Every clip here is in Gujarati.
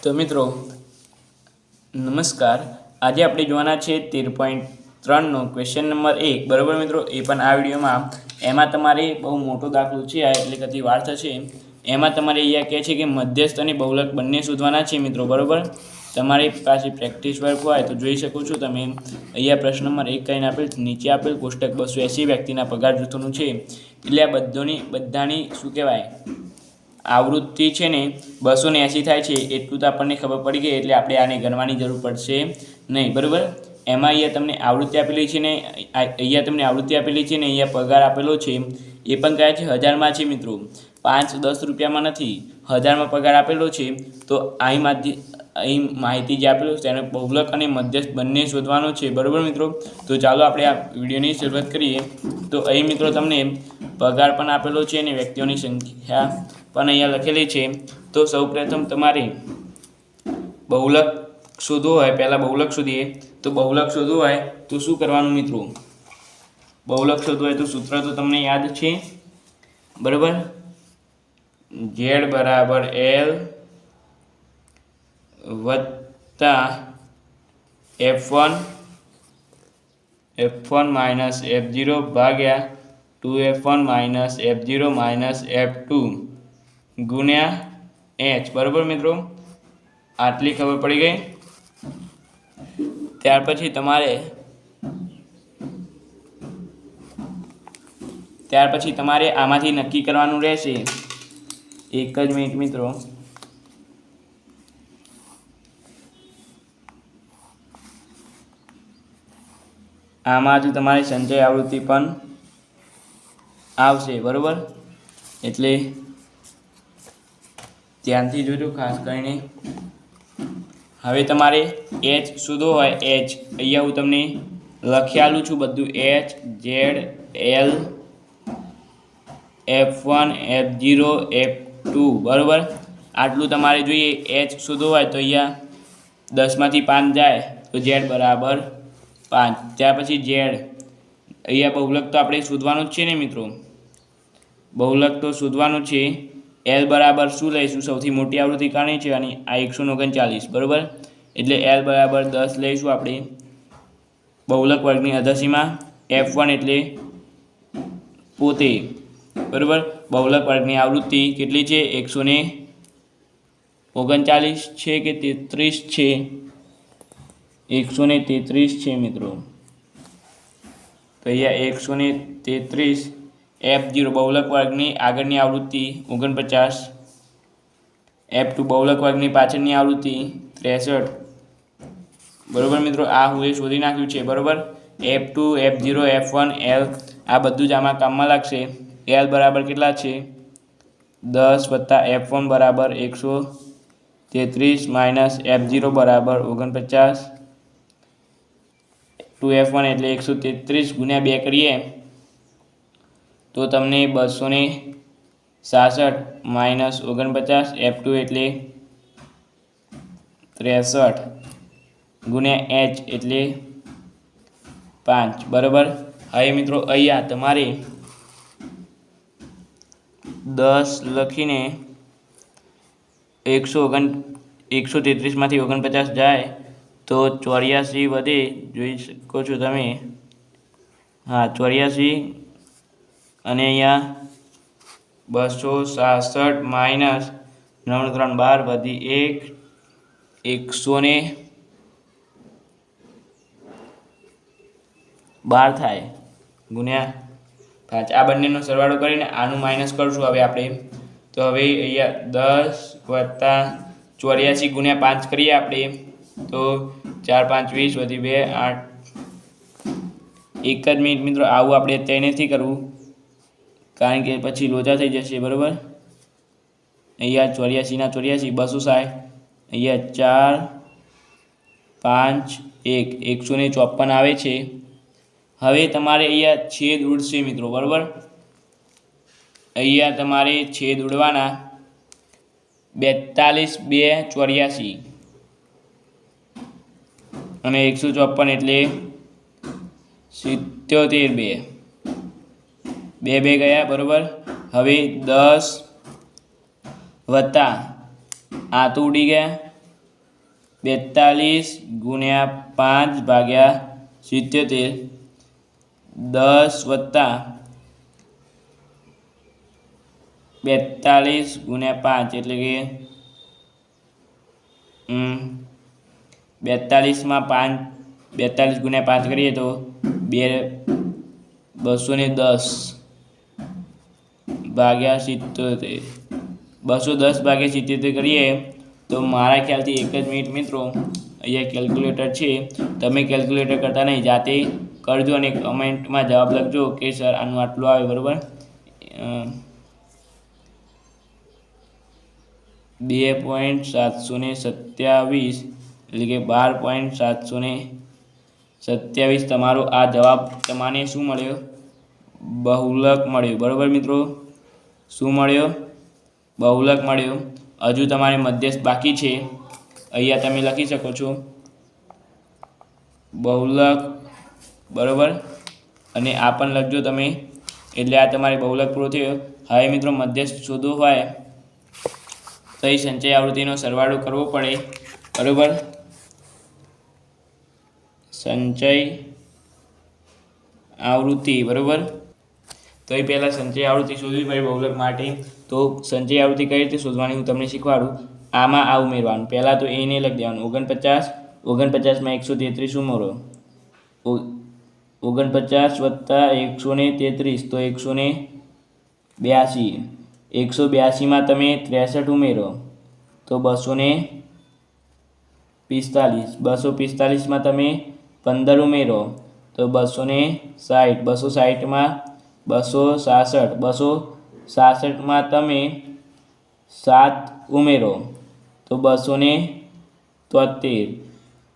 તો મિત્રો નમસ્કાર, આજે આપણે જોવાના છે 13.3નો ક્વેશ્ચન નંબર 1 બરાબર મિત્રો। એ પણ આ વિડીયોમાં એમાં તમારે બહુ મોટો દાખલો છે એટલે કદી વાર થશે। એમાં તમારે અહીંયા કહે છે કે મધ્યસ્થ અને બહુલક બંને શોધવાના છે મિત્રો બરાબર। તમારી પાસે પ્રેક્ટિસ વર્ક હોય તો જોઈ શકો છો તમે। અહીંયા પ્રશ્ન નંબર 1 કરીને આપેલ નીચે આપેલ કોષ્ટક 280 વ્યક્તિના પગાર જૂથોનું છે એટલે આ બધાની શું કહેવાય आवृत्ति है ने 280 थाय छे एटलुं तो आपने खबर पड़ी गई एटले आपणे आने गणवानी जरूर पड़शे नहीं बराबर। एमां अहींया तमने आवृत्ति आपेली छे ने अहींया तमने आवृत्ति आपेली छे ने अहींया पगार आपेलो छे ए पण कया छे 1000 मां छे मित्रों, 5-10 रुपया में नहीं 1000 में पगार आपेलो छे। तो अहीं माहिती जे आपेलो छे तेने बहुलक अने मध्यस्थ बंने शोधवानो छे बराबर मित्रों। तो चालो आपणे आ विडियोनी शरूआत करीए। तो अहीं मित्रों तमने पगार पण आपेलो छे अने व्यक्तिओनी संख्या पण अहींया लखेली छे। तो सौप्रथम तमारे बहुलक शोधवो होय, पहला बहुलक शोधीए। तो बहुलक शोधवो होय तो शुं करवानुं मित्रों, बहुलक शोधवो होय तो सूत्र तो तमने याद छे बराबर। Z बराबर L वत्ता F1 माइनस F0 भाग्या 2F1 minus F0 minus F2 गुण्या H बराबर मित्रों। आटली खबर पड़ी गई। त्यार पछी तमारे आमांथी नक्की करवानुं रहेशे। एक ज मिनिट मित्रों, आमांथी तमारी संचय आवृत्ति पण आवशे बराबर। एटले ध्यानथी जोजो खास करीने। हवे तमारे एच शोधवो होय एच अहींया हूँ तमने लखी आलुं छुं बधुं H Z L F1 F0 F2 बराबर। आटलू तमारे जोईए एच शोधवो होय तो अहींया 10 मांथी 5 जाए तो जेड बराबर 5। त्यार पछी जेड अहींया बहुलक तो आपणे शोधवानुं ज छे ने मित्रों, बहुलक तो शोधवानुं छे। एल बराबर शुं लईशुं, सौथी मोटी आवृत्ति काणी छे आणि आ 139 बराबर। एटले एल बराबर 10 लईशुं आपणे बहुलक वर्गनी अधसीमा। F1 एटले पोते बराबर। बहुलक वर्गनी आवृत्ति केटली छे 139 छे के 33 छे, 133 छे मित्रों। तो अहींया 133 F0 बहुलक वर्गनी आगळनी आवृत्ति 49, F2 बहुलक वर्गनी पाछळनी आवृत्ति 63 बराबर मित्रों। आ हुए शोधी नाख्युं छे बराबर। F2 F0 F1 L आ बधुं ज आमां काममां लागशे। L बराबर केटला छे 10 वत्ता F1 बराबर 133 माइनस F0 बराबर 49, 2F1 एटले 133 गुण्या 2 करीए तो तमने 266 माइनस 49 F2 एटले 63 गुण्या H एटले 5 बराबर। हवे मित्रों अहींया तमारे 10 लखीने 133 मांथी 49 जाए तो 84 वधे, जोई शको छो तमे। हाँ 84 अने अहींया 266 माइनस 9 3 12 वधी 1 112 थाय गुण्या 5। आ बंनेनो सरवाळो करीने आनुं माइनस करशुं हवे आपणे। तो हवे अहींया 10 वत्ता 84 गुण्या 5 करीए आपणे तो 4 5 20 वधी 2 8। एक ज मिनिट मित्रों, आवुं आपणे अत्यारे नथी करवुं कारण के पछी लोचा थई जशे बराबर। अहींया 84 ना 84 260, अहींया 4 5 1 154 आवे छे। हवे तमारे अहींया छेद उड़शे मित्रों बराबर। अहींया तमारे छेद उड़वाना 42 2 84 अने 154 एटले 77 2 2 2 गया बराबर। हवे 10 वत्ता आ तो उड़ी गया 42 ગુણ્યા 5 ભાગ્યા 77 10 વત્તા 42 ગુણ્યા 5 એટલે કે 42 ગુણ્યા 5 કરીએ તો 210 ભાગ્યા 77 210 ભાગ્યા 77 કરીએ તો મારા ખ્યાલથી એક જ મિનિટ મિત્રો, અહીંયા કેલ્ક્યુલેટર છે, તમે કેલ્ક્યુલેટર કરતા નહીં, જાતે કરજો અને કમેન્ટમાં જવાબ લખજો કે સર આનું આટલું આવે, બરાબર. 2.727 એટલે કે 12.727 તમારો આ જવાબ તમને શું મળ્યો? બહુલક મળ્યો, બરાબર મિત્રો. શું મળ્યો? બહુલક મળ્યો. હજુ તમારે મધ્યસ્થ બાકી છે, અહીંયા તમે લખી શકો છો બહુલક, બરાબર, અને આ પણ લખજો તમે. એટલે આ તમારે બહુલક પૂરો થયો. હવે મિત્રો મધ્યસ્થ શોધવો હોય તો એ સંચય આવૃત્તિનો સરવાળો કરવો પડે, બરાબર. સંચય આવૃત્તિ, બરાબર. તો એ પહેલાં સંચય આવૃત્તિ શોધવી પડે બહુલક માટે. તો સંચય આવૃત્તિ કઈ રીતે શોધવાની હું તમને શીખવાડું. આમાં આ ઉમેરવાનું. પહેલાં તો એને લખી દેવાનું 49, 49માં 133 ઉમેરો, 49 વત્તા 133 તો 182, 182માં તમે 63 ઉમેરો તો 245, 245માં તમે 15 ઉમેરો તો 260, 260માં 266, 266માં તમે 7 ઉમેરો તો 273,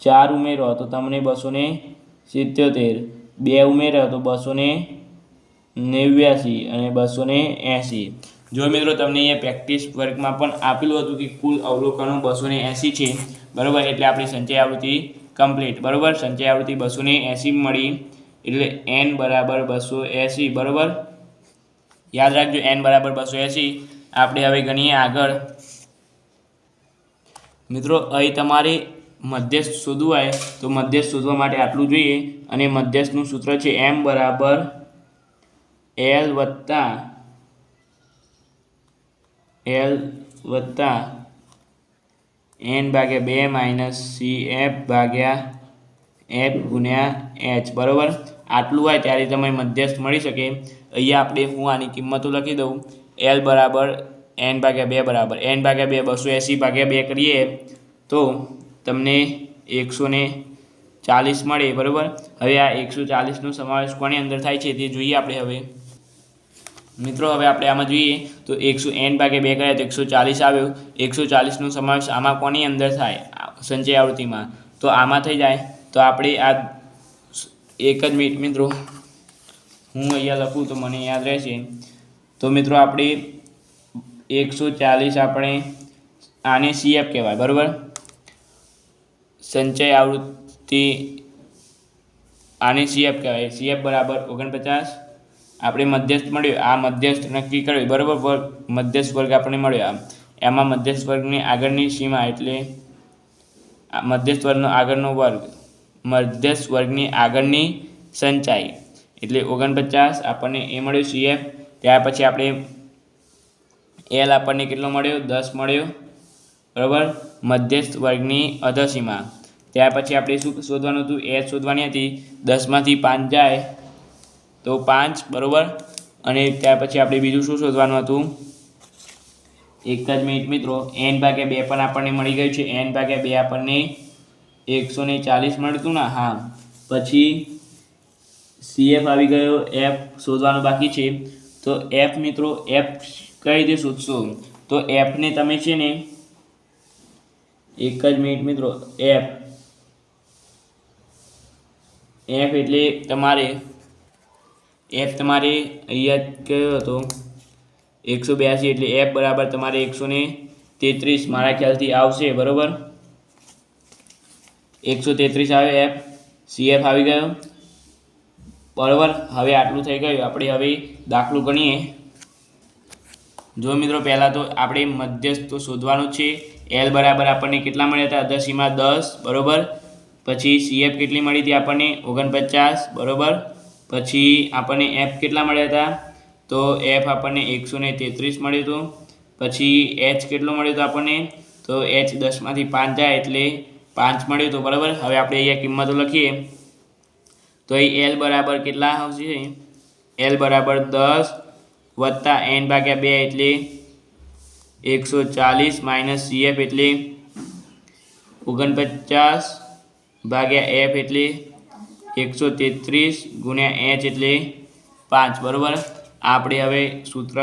4 ઉમેરો તો તમને 277, 2 ઉમેરો તો 289 અને 280. જો મિત્રો તમને અહીંયા પ્રેક્ટિસ વર્કમાં પણ આપેલું હતું કે કુલ અવલોકનો 280 છે, બરાબર. એટલે આપણી સંચય આવૃત્તિ કમ્પ્લીટ, બરાબર. સંચય આવૃત્તિ 280 મળી, એટલે n બરાબર 280, બરાબર. યાદ રાખજો n બરાબર 280. આપણે હવે ગણીએ આગળ. મિત્રો અહીં તમારે મધ્યસ્થ શોધવું હોય તો મધ્યસ્થ શોધવા માટે આટલું જોઈએ, અને મધ્યસ્થનું સૂત્ર છે m બરાબર l વત્તા n ભાગ્યા 2 માઇનસ cf ભાગ્યા f ગુણ્યા h, બરાબર. આટલું હોય ત્યારે તમે મધ્યસ્થ મળી શકે. અહીંયા આપણે હું આની કિંમતો લખી દઉં. l બરાબર n ભાગ્યા 2 બરાબર n ભાગ્યા 2 280 ભાગ્યા 2 કરીએ તો તમને 140 મળે, બરાબર. હવે આ 140નો સમાવેશ કોની અંદર થાય છે તે જોઈએ આપણે હવે. મિત્રો હવે આપણે આમાં જોઈએ તો n ભાગ્યા 2 કર્યા તો 140 આવ્યો. 140નો સમાવેશ આમાં કોની અંદર થાય? સંચય આવૃત્તિમાં. તો આમાં થઈ જાય તો આપણે આ એક જ મિનિટ મિત્રો, હું અહીંયા લખું તો મને યાદ રહેશે. તો મિત્રો આપણે 140 આપણે આને CF કહેવાય, બરાબર. સંચય આવૃત્તિ આને CF કહેવાય. CF બરાબર 49. આપણે મધ્યસ્થ મળ્યો, આ મધ્યસ્થ નક્કી કર્યો, બરાબર. મધ્યસ્થ વર્ગ આપણને મળ્યો. એમાં મધ્યસ્થ વર્ગની આગળની સીમા એટલે મધ્યસ્થ વર્ગનો આગળનો વર્ગ, મધ્યસ્થ વર્ગની આગળની સંચાઈ એટલે 49 આપણને એ મળ્યો CF. ત્યાર પછી આપણે L આપણને કેટલો મળ્યો? 10 મળ્યો, બરાબર. મધ્યસ્થ વર્ગની અધસીમા. ત્યાર પછી આપણે શું શોધવાનું હતું? H શોધવાની હતી. 10માંથી 5 જાય તો 5, બરાબર. અને ત્યાર પછી આપણે બીજું શું શોધવાનું હતું? એક જ મિનિટ મિત્રો, n ભાગ્યા 2 પણ આપણને મળી ગયું છે. n ભાગ્યા 2 આપણને 140 મળતું ને? હા. પછી CF આવી ગયો, F શોધવાનું બાકી છે. તો F મિત્રો, F કઈ રીતે શોધશો? તો Fને તમે છે ને, એક જ મિનિટ મિત્રો, F એટલે તમારે અહીંયા કયો હતો? 182 એટલે F બરાબર તમારે 133 મારા ખ્યાલથી આવશે, બરાબર. 133 આવ્યો F. CF આવી ગયો, બરાબર. હવે આટલું થઈ ગયું. આપણે હવે દાખલો ગણીએ. જો મિત્રો પહેલાં તો આપણે મધ્યસ્થ તો શોધવાનું છે. એલ બરાબર આપણને કેટલા મળ્યા હતા? 10 બરાબર. પછી CF કેટલી મળી હતી આપણને? 49 બરાબર. પછી આપણને F કેટલા મળ્યા હતા? તો F આપણને 133 મળ્યું હતું. પછી H કેટલો મળ્યો હતો આપણને? તો H 10માંથી 5 જાય એટલે 5 મળ્યું હતું બરાબર. હવે આપણે અહીંયા કિંમતો લખીએ તો અહીં L બરાબર કેટલા આવશે? L બરાબર 10 વત્તા n/2 એટલે 140 માઇનસ CF એટલે 49 ભાગ્યા F એટલે 133 ગુણ્યા H એટલે 5 બરાબર. આપણે હવે સૂત્ર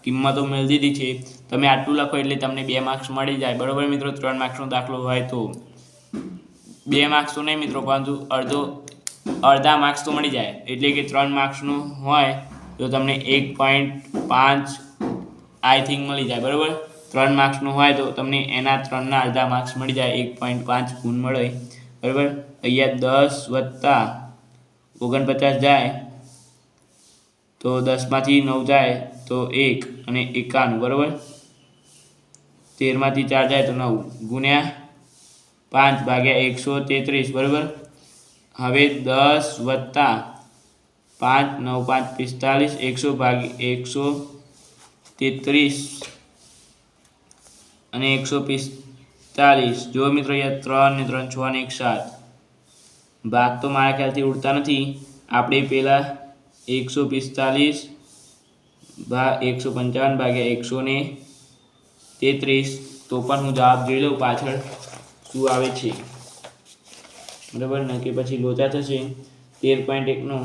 કિંમતો મેળવી દીધી છે. તમે આટલું લખો એટલે તમને 2 માર્ક્સ મળી જાય બરાબર મિત્રો. 3 માર્ક્સનો દાખલો હોય તો 2 માર્ક્સ તો નહીં મિત્રો, પરંતુ અડધા માર્ક્સ તો મળી જાય. એટલે કે 3 માર્ક્સનું હોય તો તમને 1.5 આઈ થિંક મળી જાય બરાબર. 3 માર્ક્સનું હોય તો તમને એના 3ના અડધા માર્ક્સ મળી જાય, 1.5 ગુણ મળે બરાબર. અહીંયા 10 વત્તા 49 જાય તો 10માંથી 9 જાય તો 1 અને 51 બરાબર. 13માંથી 4 જાય તો 9 ગુણ્યા 5 ભાગ્યા 133 બરાબર. હવે 10 વત્તા 5 9 5 45 100 ભાગ્યા 133 અને 145. જો મિત્રો અહીંયા 3 ને 3 6 ને 1 7 ભાગ તો મારા ખ્યાલથી ઉડતા નથી. આપણે પહેલાં 145 155 ભાગ્યા 133 તો પણ હું જવાબ જોઈ લઉં પાછળ શું આવે છે બરાબર ને, કે પછી લોચા થશે. 13.1નો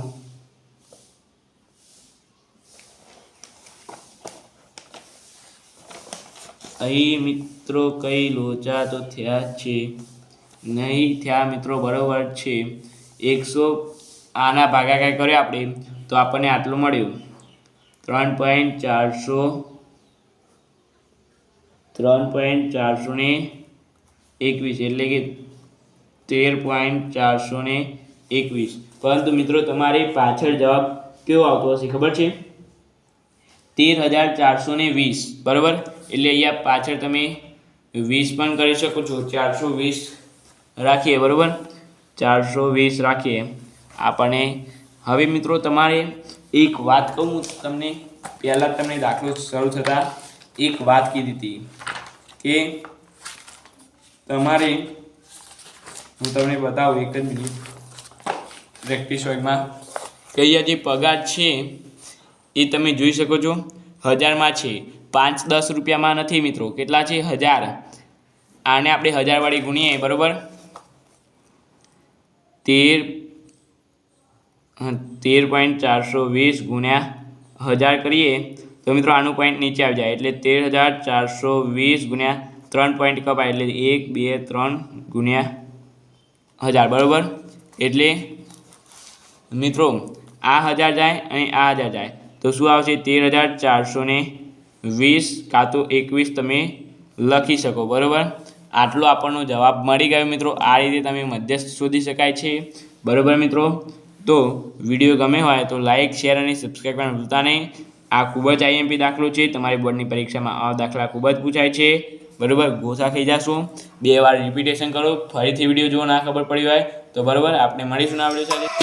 અહીં મિત્રો કઈ લોચા તો થયા છે નહીં થયા મિત્રો, બરાબર છે. 100 આના ભાગાકાર કર્યો આપણે તો આપણને આટલું મળ્યું 3.421 એટલે કે 13.421. પરંતુ મિત્રો તમારી પાછળ જવાબ કેવો આવતો હશે ખબર છે? 13,420 બરાબર. એટલે અહીંયા પાછળ તમે 20 પણ કરી શકો છો. 420 રાખીએ બરાબર, 420 રાખીએ આપણને. હવે મિત્રો તમારે એક વાત કહું તમને, પહેલાં તમને દાખલો શરૂ થતાં એક વાત કીધી હતી કે તમારે, હું તમને બતાવું એક જ મિનિટ પ્રેક્ટિસ વર્ગમાં કે અહીંયા જે પગાર છે એ તમે જોઈ શકો છો 1000માં છે, 5-10 રૂપિયામાં નથી મિત્રો. કેટલા છે? 1000. આને આપણે 1000 વાળી ગુણીએ બરાબર. 13.420 ગુણ્યા 1000 કરીએ તો મિત્રો આનું પોઈન્ટ નીચે આવી જાય એટલે 13,420 ગુણ્યા 3 પોઈન્ટ કપાય એટલે 1 2 3 ગુણ્યા 1000 બરાબર. એટલે મિત્રો આ 1000 જાય અને આ 1000 જાય તો શું આવશે? 13,420 કાં તો 21 તમે લખી શકો બરાબર. આટલો આપણનો જવાબ મળી ગયો મિત્રો. આ રીતે તમે મધ્યસ્થ શોધી શકાય છે બરાબર મિત્રો. તો વિડીયો ગમે હોય તો લાઇક શેર અને સબસ્ક્રાઈબ કરવાનું ભૂલતા નહીં. આ ખૂબ જ IMP દાખલો છે. તમારી બોર્ડની પરીક્ષામાં આ દાખલા ખૂબ જ પૂછાય છે બરાબર. ગોથા ખાઈ જશો. 2 વાર રિપીટેશન કરો. ફરીથી વિડીયો જો ના ખબર પડી હોય તો બરાબર. આપણે મળીશું આ વિડીયો સાથે.